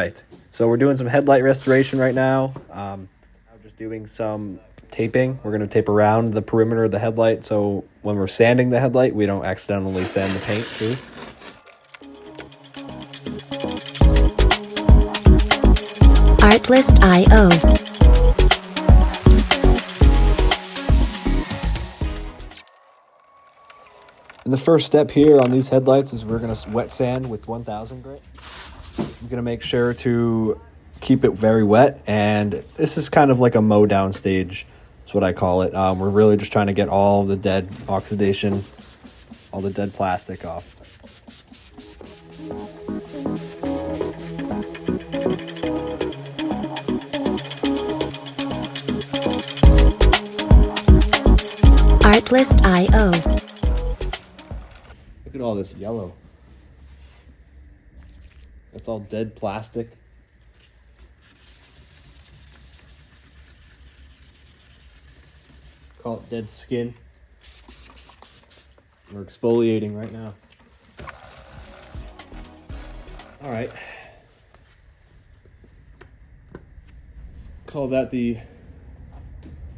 right, so we're doing some headlight restoration right now. I'm just doing some taping. We're going to tape around the perimeter of the headlight, so when we're sanding the headlight, we don't accidentally sand the paint too. Artlist.io. And the first step here on these headlights is we're going to wet sand with 1000 grit. I'm going to make sure to keep it very wet, and this is kind of like a mow down stage. That's what I call it. We're really just trying to get all the dead oxidation, all the dead plastic off. Artlist.io. Look at all this yellow. That's all dead plastic. Call it dead skin. We're exfoliating right now. All right. Call that the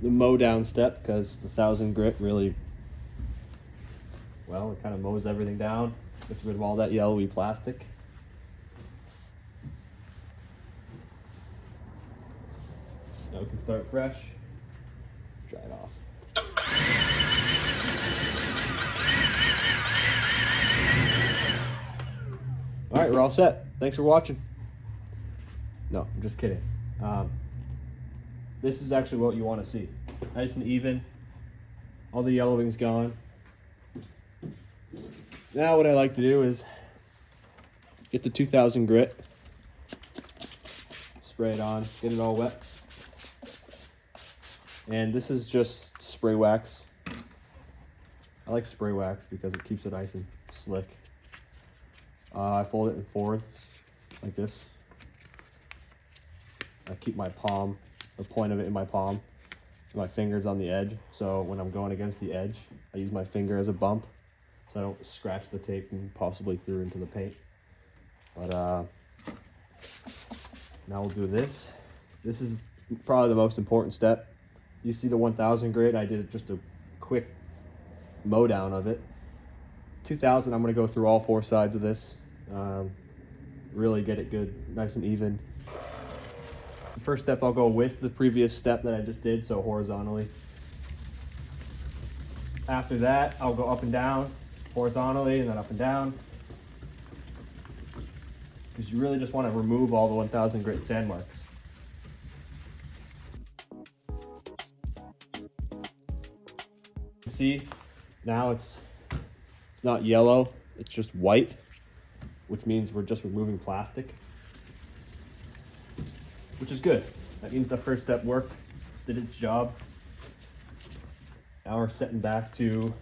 mow down step, because the 1000 grit really, well, it kind of mows everything down, gets rid of all that yellowy plastic. Now we can start fresh. Let's dry it off. All right, we're all set. Thanks for watching. No, I'm just kidding. This is actually what you want to see. Nice and even. All the yellowing's gone. Now what I like to do is get the 2000 grit, spray it on, get it all wet. And this is just spray wax. I like spray wax because it keeps it nice and slick. I fold it in fourths like this. I keep my palm, the point of it in my palm, my fingers on the edge. So when I'm going against the edge, I use my finger as a bump so I don't scratch the tape and possibly through into the paint. But now we'll do this. This is probably the most important step. You see the 1000 grit, I did just a quick mow down of it. 2000, I'm gonna go through all four sides of this. Really get it good, nice and even. The first step, I'll go with the previous step that I just did, so horizontally. After that, I'll go up and down, horizontally, and then up and down. Because you really just want to remove all the 1000 grit sand marks. See, now it's not yellow, it's just white, which means we're just removing plastic, which is good. That means the first step worked, it did its job. Now we're setting back to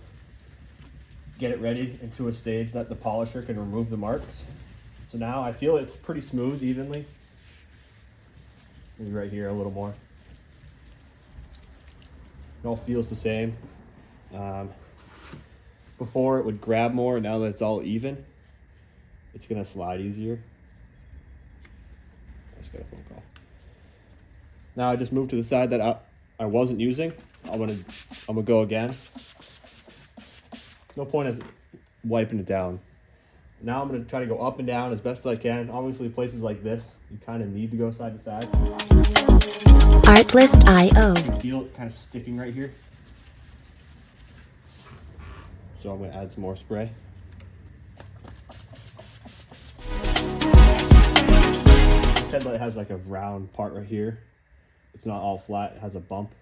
get it ready into a stage that the polisher can remove the marks. So now I feel it's pretty smooth evenly. Maybe right here a little more. It all feels the same. Before it would grab more, now that it's all even, it's gonna slide easier. I just got a phone call. Now I just moved to the side that I wasn't using. I'm gonna go again. No point of wiping it down. Now I'm gonna try to go up and down as best as I can. Obviously places like this, you kind of need to go side to side. Artlist.io. You can feel it kind of sticking right here. So I'm gonna add some more spray. This headlight has like a round part right here. It's not all flat, it has a bump.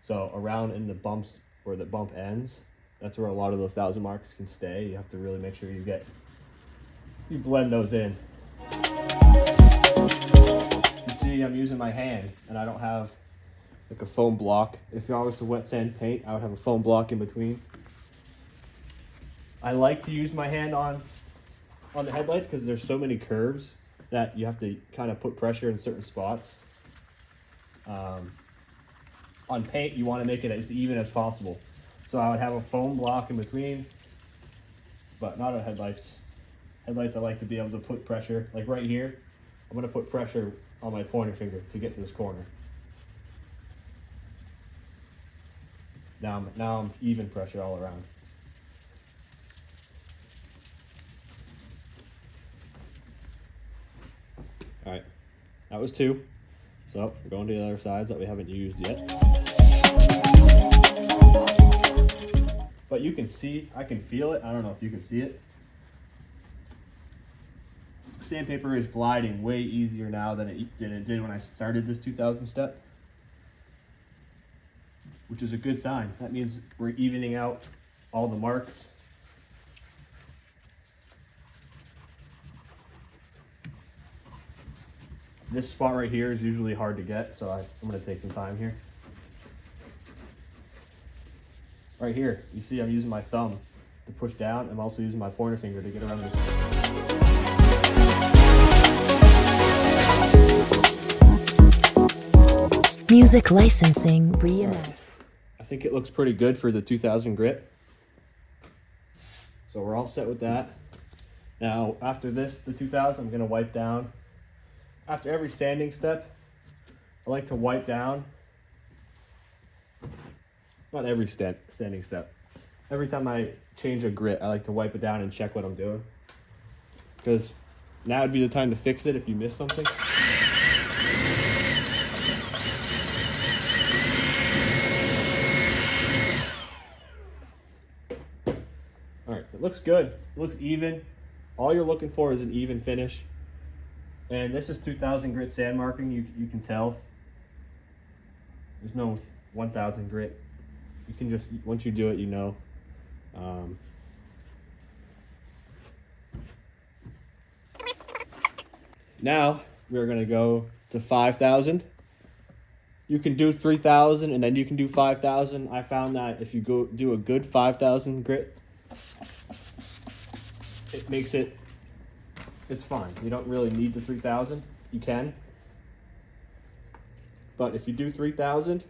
So around in the bumps where the bump ends, that's where a lot of the 1000 marks can stay. You have to really make sure you blend those in. You see I'm using my hand and I don't have like a foam block. If I was to wet sand paint, I would have a foam block in between. I like to use my hand on the headlights because there's so many curves that you have to kind of put pressure in certain spots. On paint, you want to make it as even as possible. So I would have a foam block in between, but not on headlights. Headlights, I like to be able to put pressure, like right here. I'm gonna put pressure on my pointer finger to get to this corner. Now I'm even pressure all around. All right, that was 2. So we're going to the other sides that we haven't used yet. But you can see, I can feel it. I don't know if you can see it. Sandpaper is gliding way easier now than it did when I started this 2000 step, which is a good sign. That means we're evening out all the marks. This spot right here is usually hard to get, so I'm going to take some time here. Right here, you see I'm using my thumb to push down. I'm also using my pointer finger to get around this. Music licensing reimagined. I think it looks pretty good for the 2000 grit. So we're all set with that. Now, after this, the 2000, I'm going to wipe down. After every sanding step, I like to wipe down. Not every sanding step. Every time I change a grit, I like to wipe it down and check what I'm doing. Because now would be the time to fix it if you miss something. All right, it looks good. It looks even. All you're looking for is an even finish. And this is 2000 grit sand marking, you can tell. There's no 1000 grit. You can just, once you do it, you know. Now, we're gonna go to 5000. You can do 3000 and then you can do 5000. I found that if you go do a good 5000 grit, it makes it, it's fine. You don't really need the 3000. You can. But if you do 3000,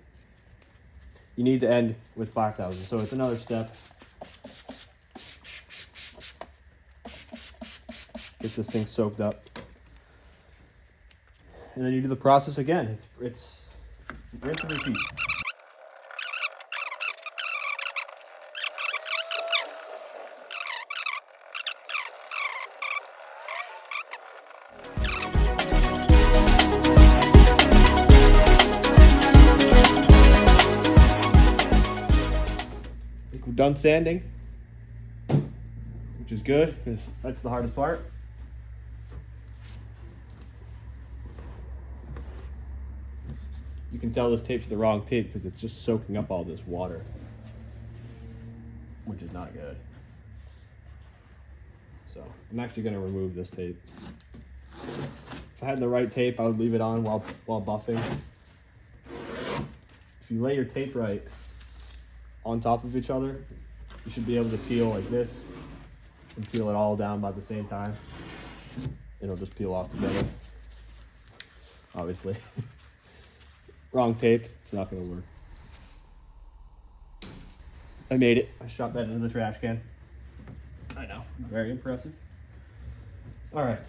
you need to end with 5000. So it's another step. Get this thing soaked up. And then you do the process again. It's rinse and repeat. We're done sanding, which is good because that's the hardest part. You can tell this tape's the wrong tape because it's just soaking up all this water, which is not good. So I'm actually going to remove this tape. If I had the right tape, I would leave it on while buffing. If you lay your tape right on top of each other, you should be able to peel like this and peel it all down by the same time. It'll just peel off together. Obviously. Wrong tape, it's not gonna work. I made it. I shot that into the trash can. I know, very impressive. All right.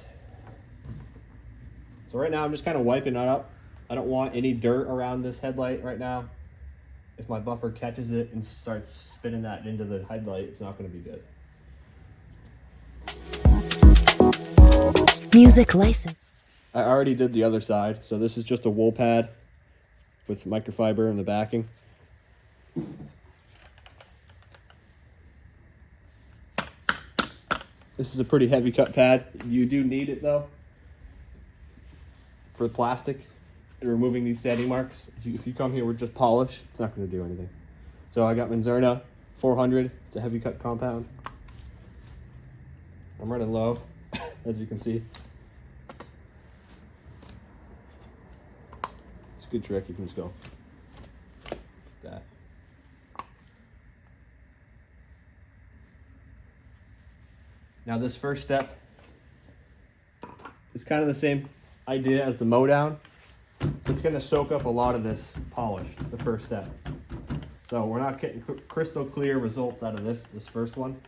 So right now I'm just kind of wiping that up. I don't want any dirt around this headlight right now. If my buffer catches it and starts spinning that into the headlight, it's not going to be good. Music license. I already did the other side, so this is just a wool pad with microfiber in the backing. This is a pretty heavy cut pad. You do need it though for the plastic and removing these sanding marks. If you come here with just polish, it's not going to do anything. So I got Manzerna 400. It's a heavy cut compound. I'm running low, as you can see. It's a good trick. You can just go like that. Now this first step is kind of the same idea as the mow down. It's going to soak up a lot of this polish, the first step. So we're not getting crystal clear results out of this first one,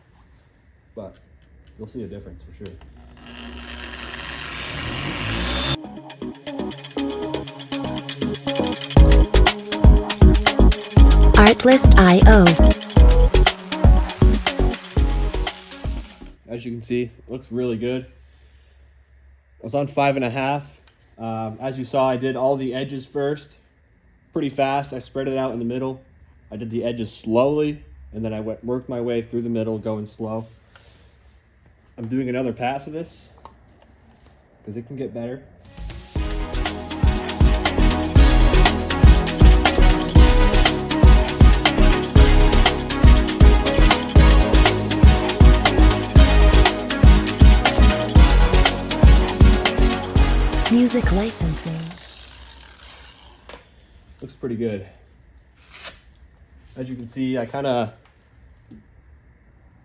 but you'll see a difference for sure. Checklist.io. As you can see, it looks really good. I was on 5.5. As you saw, I did all the edges first, pretty fast. I spread it out in the middle. I did the edges slowly, and then I worked my way through the middle, going slow. I'm doing another pass of this, because it can get better. Music licensing. Looks pretty good. As you can see, I kind of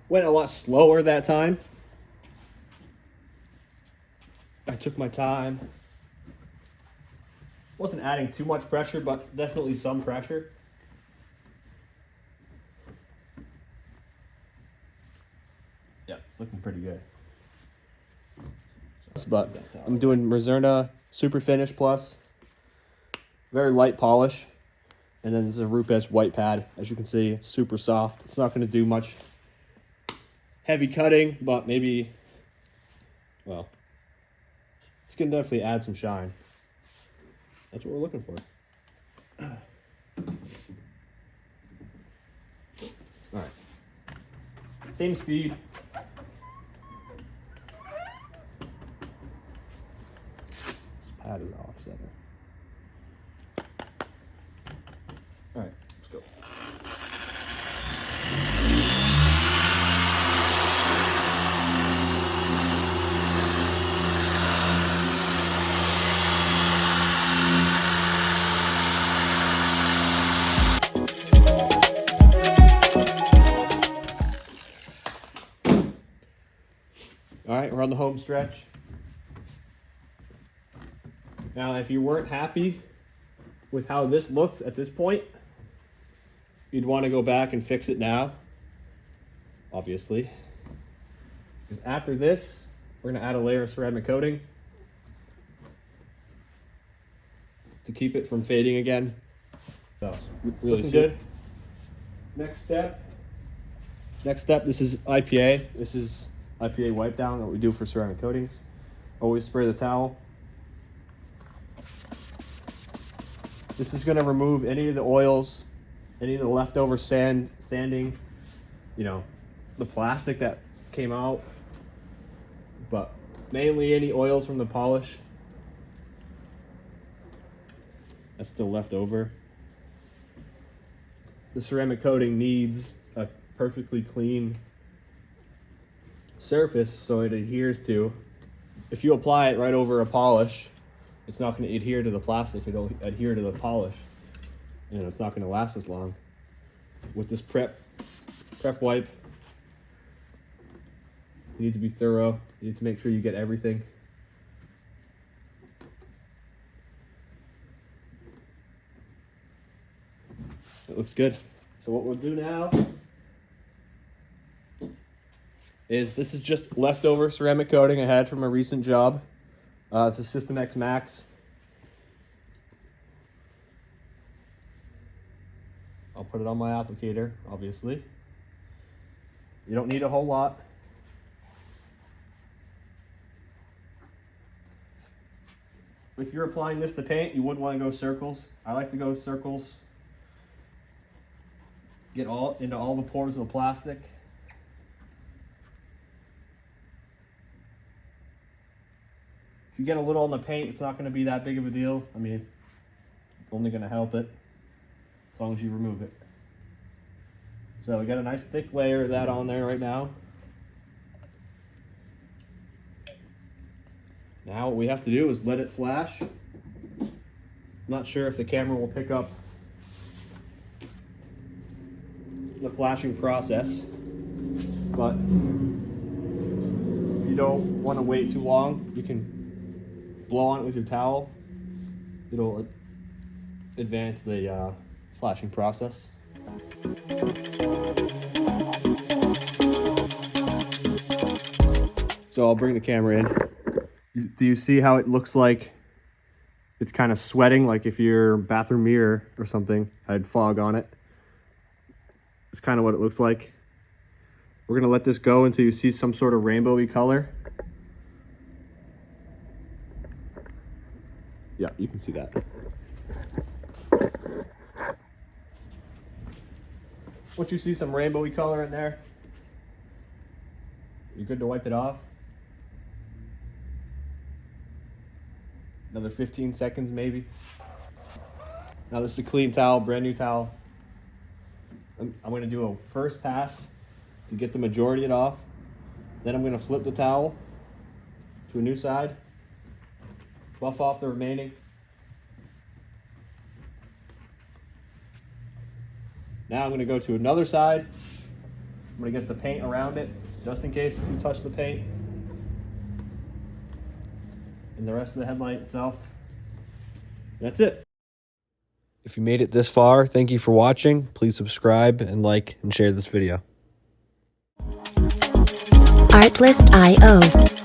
went a lot slower that time. I took my time. Wasn't adding too much pressure, but definitely some pressure. Yeah, it's looking pretty good. But I'm doing Reserna Super Finish Plus. Very light polish. And then there's a Rupes white pad. As you can see, it's super soft. It's not going to do much heavy cutting, but maybe, well, it's going to definitely add some shine. That's what we're looking for. All right. Same speed. Pad is off center. All right, let's go. All right, we're on the home stretch. Now, if you weren't happy with how this looks at this point, you'd want to go back and fix it now, obviously. Because after this, we're going to add a layer of ceramic coating to keep it from fading again. So, really good. Next step, this is IPA. This is IPA wipe down that we do for ceramic coatings. Always spray the towel. This is going to remove any of the oils, any of the leftover sanding, you know, the plastic that came out, but mainly any oils from the polish that's still left over. The ceramic coating needs a perfectly clean surface so it adheres to. If you apply it right over a polish, it's not going to adhere to the plastic, it'll adhere to the polish, and it's not going to last as long. With this prep wipe, you need to be thorough. You need to make sure you get everything. It looks good. So what we'll do now is, this is just leftover ceramic coating I had from a recent job. It's a System X Max. I'll put it on my applicator, obviously. You don't need a whole lot. If you're applying this to paint, you wouldn't want to go circles. I like to go circles. Get into all the pores of the plastic. If you get a little on the paint, it's not going to be that big of a deal. I mean, only going to help it as long as you remove it. So we got a nice thick layer of that on there right now. Now what we have to do is let it flash. I'm not sure if the camera will pick up the flashing process, but if you don't want to wait too long, you can blow on it with your towel. It'll advance the flashing process. So I'll bring the camera in. Do you see how it looks like it's kind of sweating, like if your bathroom mirror or something had fog on it? is kind of what it looks like. We're going to let this go until you see some sort of rainbowy color. Yeah, you can see that. Once you see some rainbowy color in there, you're good to wipe it off. Another 15 seconds maybe. Now this is a clean towel, brand new towel. I'm going to do a first pass to get the majority of it off. Then I'm going to flip the towel to a new side, buff off the remaining. Now I'm going to go to another side. I'm going to get the paint around it, just in case if you touch the paint. And the rest of the headlight itself. That's it. If you made it this far, thank you for watching. Please subscribe and like and share this video. Artlist.io